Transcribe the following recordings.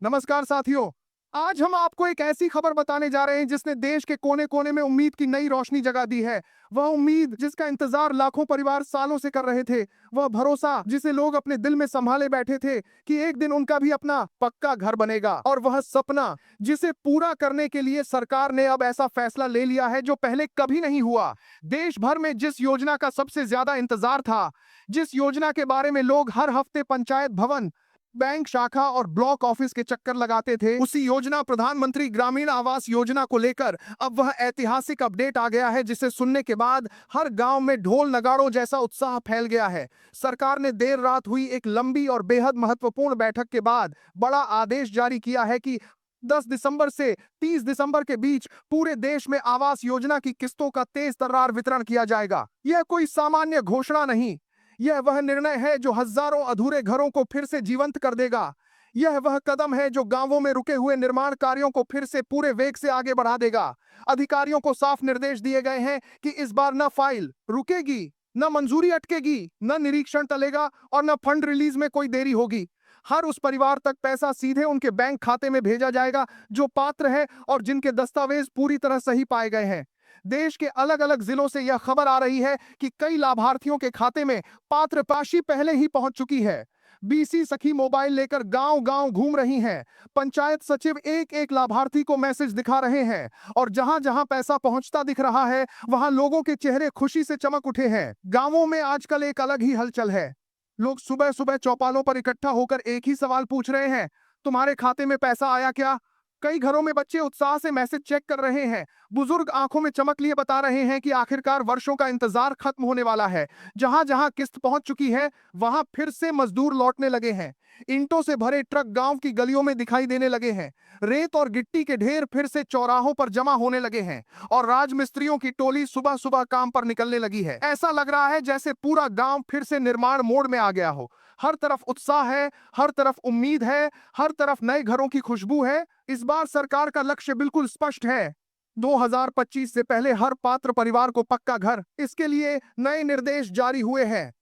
नमस्कार साथियों। आज हम आपको एक ऐसी खबर बताने जा रहे हैं जिसने देश के कोने कोने में उम्मीद की नई रोशनी जगा दी है। वह उम्मीद जिसका इंतजार लाखों परिवार सालों से कर रहे थे। वह भरोसा जिसे लोग अपने दिल में संभाले बैठे थे कि एक दिन उनका भी अपना पक्का घर बनेगा। और वह सपना जिसे पूरा करने के लिए सरकार ने अब ऐसा फैसला ले लिया है जो पहले कभी नहीं हुआ। देश भर में जिस योजना का सबसे ज्यादा इंतजार था, जिस योजना के बारे में लोग हर हफ्ते पंचायत भवन, बैंक शाखा और ब्लॉक ऑफिस के चक्कर लगाते थे, उसी योजना प्रधानमंत्री ग्रामीण आवास योजना को लेकर अब वह ऐतिहासिक अपडेट आ गया है जिसे सुनने के बाद हर गांव में ढोल नगाड़ों जैसा उत्साह फैल गया है। सरकार ने देर रात हुई एक लंबी और बेहद महत्वपूर्ण बैठक के बाद बड़ा आदेश जारी किया है कि 10 दिसंबर से 30 दिसंबर के बीच पूरे देश में आवास योजना की किस्तों का तेज तर्रार वितरण किया जाएगा। यह कोई सामान्य घोषणा नहीं, यह वह निर्णय है जो हजारों अधूरे घरों को फिर से जीवंत कर देगा। यह वह कदम है जो गांवों में रुके हुए निर्माण कार्यों को फिर से पूरे वेग से आगे बढ़ा देगा। अधिकारियों को साफ निर्देश दिए गए हैं कि इस बार न फाइल रुकेगी, न मंजूरी अटकेगी, न निरीक्षण टलेगा और न फंड रिलीज में कोई देरी होगी। हर उस परिवार तक पैसा सीधे उनके बैंक खाते में भेजा जाएगा जो पात्र है और जिनके दस्तावेज पूरी तरह सही पाए गए हैं। देश के अलग अलग जिलों से यह खबर आ रही है कि कई लाभार्थियों के खाते में पात्र राशि पहले ही पहुंच चुकी है। बीसी सखी मोबाइल लेकर गांव गांव घूम रही हैं। पंचायत सचिव एक एक लाभार्थी को मैसेज दिखा रहे हैं और जहां जहां पैसा पहुंचता दिख रहा है वहां लोगों के चेहरे खुशी से चमक उठे हैं। गांवों में आजकल एक अलग ही हलचल है। लोग सुबह सुबह चौपालों पर इकट्ठा होकर एक ही सवाल पूछ रहे हैं, तुम्हारे खाते में पैसा आया क्या? कई घरों में बच्चे उत्साह से मैसेज चेक कर रहे हैं। बुजुर्ग आंखों में चमक लिए बता रहे हैं कि आखिरकार वर्षों का इंतजार खत्म होने वाला है। जहां जहां किस्त पहुंच चुकी है वहां फिर से मजदूर लौटने लगे हैं। ईंटों से भरे ट्रक गांव की गलियों में दिखाई देने लगे हैं। रेत और गिट्टी के ढेर फिर से चौराहों पर जमा होने लगे हैं और राजमिस्त्रियों की टोली सुबह सुबह काम पर निकलने लगी है। ऐसा लग रहा है जैसे पूरा गांव फिर से निर्माण मोड में आ गया हो। हर तरफ उत्साह है, हर तरफ उम्मीद है, हर तरफ नए घरों की खुशबू है। इस बार सरकार का लक्ष्य बिल्कुल स्पष्ट है, 2025 से पहले हर पात्र परिवार को पक्का घर। इसके लिए नए निर्देश जारी हुए हैं।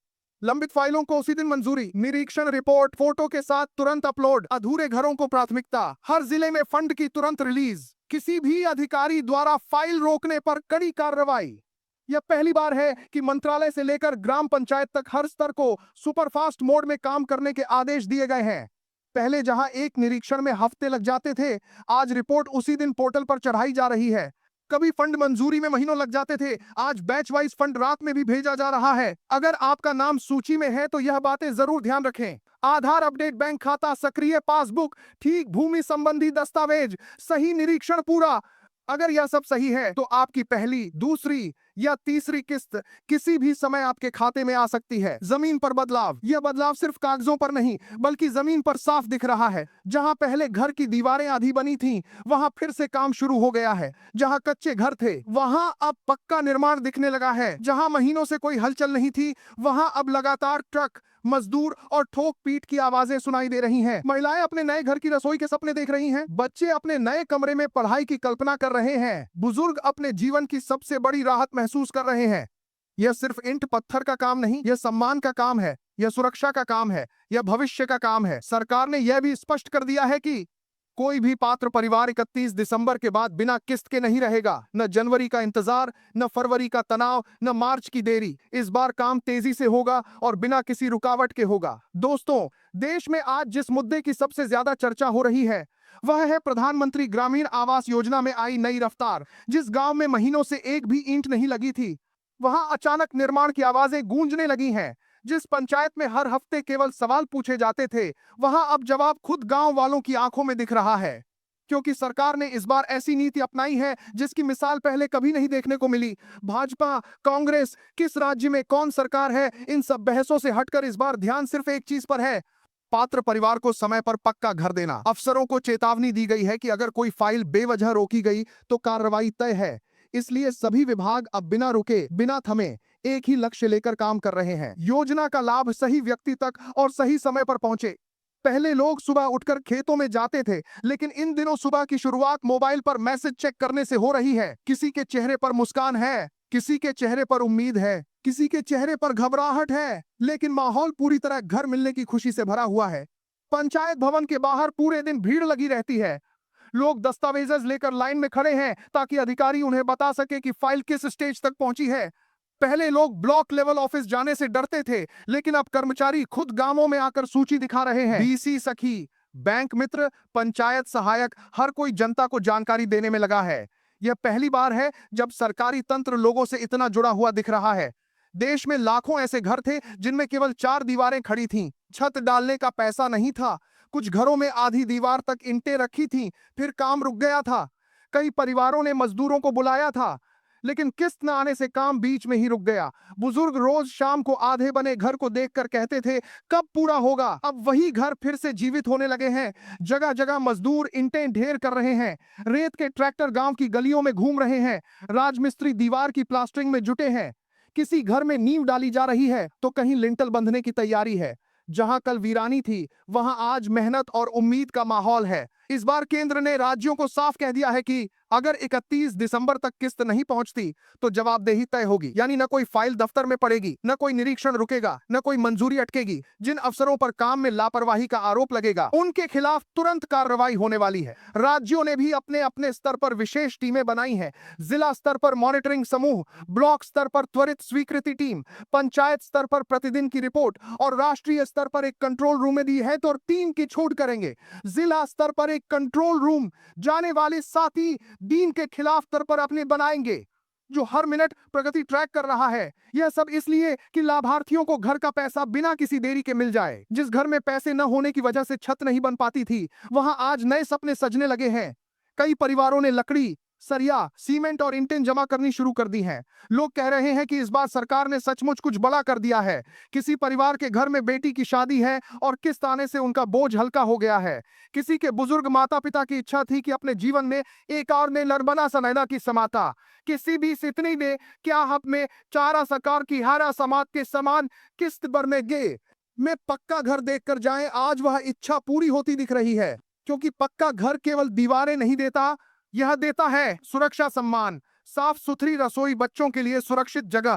लंबित फाइलों को उसी दिन मंजूरी, निरीक्षण रिपोर्ट फोटो के साथ तुरंत अपलोड, अधूरे घरों को प्राथमिकता, हर जिले में फंड की तुरंत रिलीज, किसी भी अधिकारी द्वारा फाइल रोकने पर कड़ी कार्रवाई। यह पहली बार है कि मंत्रालय से लेकर ग्राम पंचायत तक हर स्तर को सुपरफास्ट मोड में काम करने के आदेश दिए गए हैं। पहले जहां एक निरीक्षण में हफ्ते लग जाते थे, आज रिपोर्ट उसी दिन पोर्टल पर चढ़ाई जा रही है। कभी फंड मंजूरी में महीनों लग जाते थे, आज बैच वाइज फंड रात में भी भेजा जा रहा है। अगर आपका नाम सूची में है तो यह बातें जरूर ध्यान रखें। आधार अपडेट, बैंक खाता सक्रिय, पासबुक ठीक, भूमि संबंधी दस्तावेज सही, निरीक्षण पूरा। अगर यह सब सही है तो आपकी पहली, दूसरी या तीसरी किस्त किसी भी समय आपके खाते में आ सकती है। जमीन पर बदलाव, यह बदलाव सिर्फ कागजों पर नहीं बल्कि जमीन पर साफ दिख रहा है। जहां पहले घर की दीवारें आधी बनी थीं, वहां फिर से काम शुरू हो गया है। जहां कच्चे घर थे वहां अब पक्का निर्माण दिखने लगा है। जहां महीनों से कोई हलचल नहीं थी वहां अब लगातार ट्रक, मजदूर और ठोक पीट की आवाजें सुनाई दे रही हैं। महिलाएं अपने नए घर की रसोई के सपने देख रही हैं। बच्चे अपने नए कमरे में पढ़ाई की कल्पना कर रहे हैं। बुजुर्ग अपने जीवन की सबसे बड़ी राहत महसूस कर रहे हैं। यह सिर्फ ईंट पत्थर का काम नहीं, यह सम्मान का काम है, यह सुरक्षा का काम है, यह भविष्य का काम है। सरकार ने यह भी स्पष्ट कर दिया है कि कोई भी पात्र परिवार 31 दिसंबर के बाद बिना किस्त के नहीं रहेगा। न जनवरी का इंतजार, न फरवरी का तनाव, न मार्च की देरी। इस बार काम तेजी से होगा और बिना किसी रुकावट के होगा। दोस्तों, देश में आज जिस मुद्दे की सबसे ज्यादा चर्चा हो रही है वह है प्रधानमंत्री ग्रामीण आवास योजना में आई नई रफ्तार। जिस गांव में महीनों से एक भी ईंट नहीं लगी थी वहां अचानक निर्माण की आवाजें गूंजने लगी हैं। जिस पंचायत में हर हफ्ते केवल सवाल पूछे जाते थे वहां अब जवाब खुद गांव वालों की आंखों में दिख रहा है। क्योंकि सरकार ने इस बार ऐसी नीति अपनाई है जिसकी मिसाल पहले कभी नहीं देखने को मिली। भाजपा, कांग्रेस, किस राज्य में कौन सरकार है, इन सब बहसों से हटकर इस बार ध्यान सिर्फ एक चीज पर है, पात्र परिवार को समय पर पक्का घर देना। अफसरों को चेतावनी दी गई है कि अगर कोई फाइल बेवजह रोकी गई तो कार्रवाई तय है। इसलिए सभी विभाग अब बिना रुके, बिना थमे एक ही लक्ष्य लेकर काम कर रहे हैं। योजना का लाभ सही व्यक्ति तक और सही समय पर पहुंचे। पहले लोग सुबह उठकर खेतों में जाते थे, लेकिन इन दिनों सुबह की शुरुआत मोबाइल पर मैसेज चेक करने से हो रही है। किसी के चेहरे पर मुस्कान है, किसी के चेहरे पर उम्मीद है, किसी के चेहरे पर घबराहट है, लेकिन माहौल पूरी तरह घर मिलने की खुशी से भरा हुआ है। पंचायत भवन के बाहर पूरे दिन भीड़ लगी रहती है। लोग दस्तावेज लेकर लाइन में खड़े हैं ताकि अधिकारी उन्हें बता सके कि फाइल किस स्टेज तक पहुंची है। पहले लोग ब्लॉक लेवल ऑफिस जाने से डरते थे, लेकिन अब कर्मचारी खुद गांवों में आकर सूची दिखा रहे हैं। डीसी सखी, बैंक मित्र, पंचायत सहायक, हर कोई जनता को जानकारी देने में लगा है। यह पहली बार है जब सरकारी तंत्र लोगों से इतना जुड़ा हुआ दिख रहा है। देश में लाखों ऐसे घर थे जिनमें केवल 4 दीवारें खड़ी थीं, छत डालने का पैसा नहीं था। कुछ घरों में आधी दीवार तक ईंटें रखी थीं, फिर काम रुक गया था। कई परिवारों ने मजदूरों को बुलाया था, लेकिन किस्त न आने से काम बीच में ही रुक गया। बुजुर्ग रोज शाम को आधे बने घर को देखकर कहते थे, कब पूरा होगा। अब वही घर फिर से जीवित होने लगे हैं। जगह जगह मजदूर ईंटें ढेर कर रहे हैं, रेत के ट्रैक्टर गांव की गलियों में घूम रहे हैं, राजमिस्त्री दीवार की प्लास्टरिंग में जुटे हैं। किसी घर में नींव डाली जा रही है तो कहीं लिंटल बंधने की तैयारी है। जहां कल वीरानी थी, वहां आज मेहनत और उम्मीद का माहौल है। इस बार केंद्र ने राज्यों को साफ कह दिया है कि अगर 31 दिसंबर तक किस्त नहीं पहुंचती तो जवाबदेही तय होगी। यानी न कोई फाइल दफ्तर में पड़ेगी, न कोई निरीक्षण रुकेगा, न कोई मंजूरी अटकेगी। जिन अफसरों पर काम में लापरवाही का आरोप लगेगा, उनके खिलाफ तुरंत कार्रवाई होने वाली है। राज्यों ने भी अपने अपने स्तर पर विशेष टीमें बनाई हैं। जिला स्तर पर मॉनिटरिंग समूह, ब्लॉक स्तर पर त्वरित स्वीकृति टीम, पंचायत स्तर पर प्रतिदिन की रिपोर्ट और राष्ट्रीय स्तर पर एक कंट्रोल रूम में दी है तो 3 की छूट करेंगे। जिला स्तर पर एक कंट्रोल रूम जाने वाले साथी दिन के खिलाफ स्तर पर अपने बनाएंगे, जो हर मिनट प्रगति ट्रैक कर रहा है। यह सब इसलिए कि लाभार्थियों को घर का पैसा बिना किसी देरी के मिल जाए। जिस घर में पैसे न होने की वजह से छत नहीं बन पाती थी, वहां आज नए सपने सजने लगे हैं। कई परिवारों ने लकड़ी, सरिया, सीमेंट और ईंटें जमा करनी शुरू कर दी हैं। लोग कह रहे हैं कि इस बार सरकार ने सचमुच कुछ बड़ा कर दिया है। किसी परिवार के घर में बेटी की शादी है और किस्त आने से उनका बोझ हल्का हो गया है। किसी के बुजुर्ग माता पिता की इच्छा थी कि अपने जीवन में एक और ने नरबना सनैना की समाता। किसी भी सितनी ने क्या हक में चारा सरकार की हारा समाज के समान किस्त भरने गे में पक्का घर देखकर जाएं। आज वह इच्छा पूरी होती दिख रही है, क्योंकि पक्का घर केवल दीवारें नहीं देता, यह देता है सुरक्षा, सम्मान, साफ सुथरी रसोई, बच्चों के लिए सुरक्षित जगह।